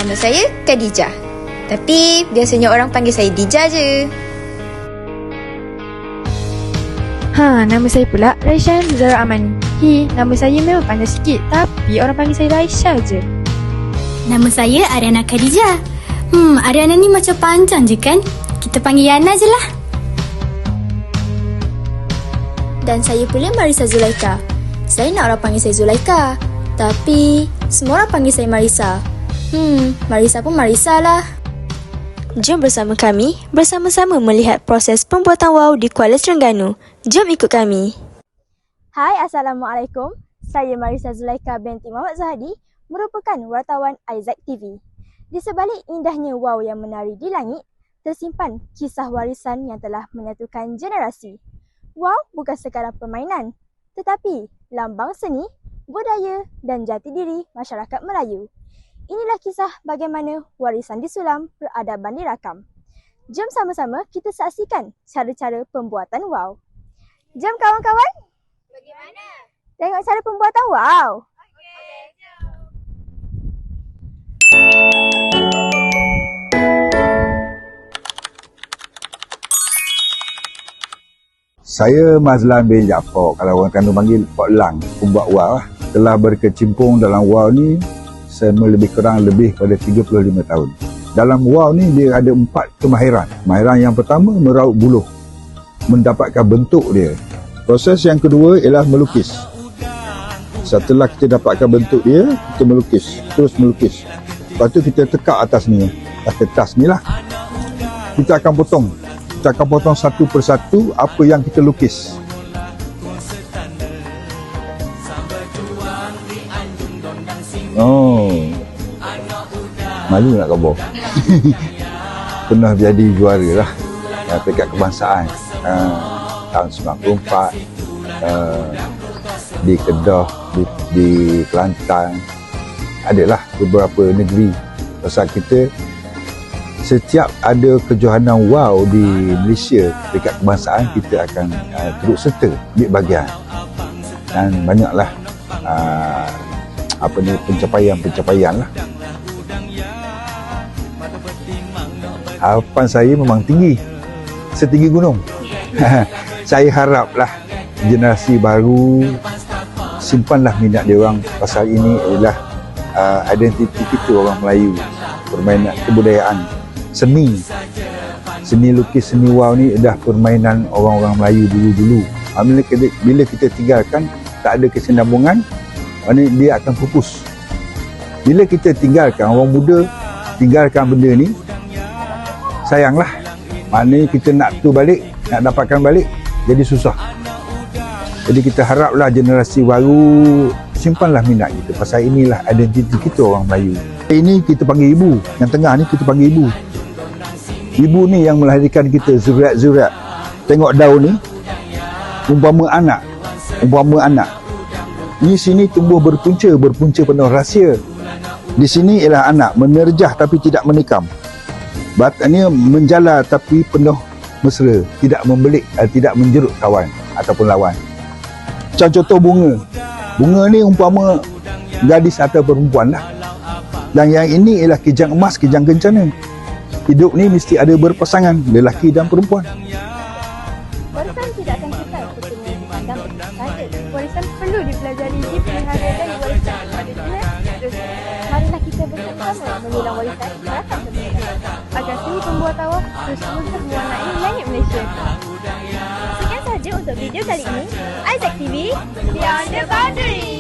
Nama saya Khadijah. Tapi biasanya orang panggil saya Dija je. Nama saya pula Raishan Zara Amani. Nama saya memang panjang sikit, tapi orang panggil saya Raisha je. Nama saya Ariana Khadijah. Ariana ni macam panjang je kan? Kita panggil Yana je lah. Dan saya pula Marisa Zulaika. Saya nak orang panggil saya Zulaika, tapi semua orang panggil saya Marisa. Marisa pun Marisa lah. Jom bersama kami, bersama-sama melihat proses pembuatan wow di Kuala Terengganu. Jom ikut kami. Hai, Assalamualaikum. Saya Marisa Zulaika binti Muhammad Zahadi, merupakan wartawan Isaac TV. Di sebalik indahnya wow yang menari di langit, tersimpan kisah warisan yang telah menyatukan generasi. Wow bukan sekadar permainan, tetapi lambang seni, budaya dan jati diri masyarakat Melayu. Inilah kisah bagaimana warisan disulam, peradaban dirakam. Jom sama-sama kita saksikan cara-cara pembuatan wow. Jom kawan-kawan. Bagaimana? Tengok cara pembuatan wow. Saya Mazlan bin Jaafar, kalau orang Terengganu panggil Pok Lang, pembuat wow lah. Telah berkecimpung dalam wow ni selama lebih kurang pada 35 tahun. Dalam wow ni dia ada 4 kemahiran. Kemahiran yang pertama meraup buluh, mendapatkan bentuk dia. Proses yang kedua ialah melukis. Setelah kita dapatkan bentuk dia, kita melukis, terus melukis. Lepas tu kita tekak atas ni, atas kertas ni lah. Kita akan potong. Kita akan potong satu persatu apa yang kita lukis. Malu nak khabar. Pernah jadi juara lah peringkat kebangsaan tahun 94 di Kedah, di Kelantan. Adalah beberapa negeri. Pasal kita setiap ada kejohanan wow di Malaysia peringkat kebangsaan, kita akan turut serta ambil bahagian. Dan banyaklah pencapaian lah. Harapan saya memang tinggi, setinggi gunung. Saya haraplah generasi baru simpanlah minat dia orang, pasal ini adalah identiti kita orang Melayu. Permainan kebudayaan, seni lukis, seni wow ni adalah permainan orang-orang Melayu dulu-dulu. Bila kita tinggalkan, tak ada kesinambungan, dia akan pupus. Bila kita tinggalkan, orang muda tinggalkan benda ni, sayanglah. Maknanya kita nak tu balik, nak dapatkan balik, jadi susah. Jadi kita haraplah generasi baru simpanlah minat kita, pasal inilah identiti kita orang Melayu. Ini kita panggil ibu, yang tengah ni kita panggil ibu. Ibu ni yang melahirkan kita, zuriat-zuriat. Tengok daun ni, umpama anak. Di sini tumbuh berpunca penuh rahsia. Di sini ialah anak, menerjah tapi tidak menikam. Batangnya menjala tapi penuh mesra, tidak membelik, tidak menjerut kawan ataupun lawan. Contoh bunga ni umpama gadis atau perempuan lah. Dan yang ini ialah kijang emas, kijang kencana. Hidup ni mesti ada berpasangan, lelaki dan perempuan. Warisan tidak akan kekal sepenuhnya dipandang begitu saja. Warisan perlu dipelajari, dipelihara dan diwariskan kepada generasi. Marilah kita bersama-sama mengulang warisan merakam kebenaran agar seni pembuatan wow terus mewarnai langit Malaysia. Sekian sahaja untuk video kali ini. Isaac TV, Beyond the Boundary.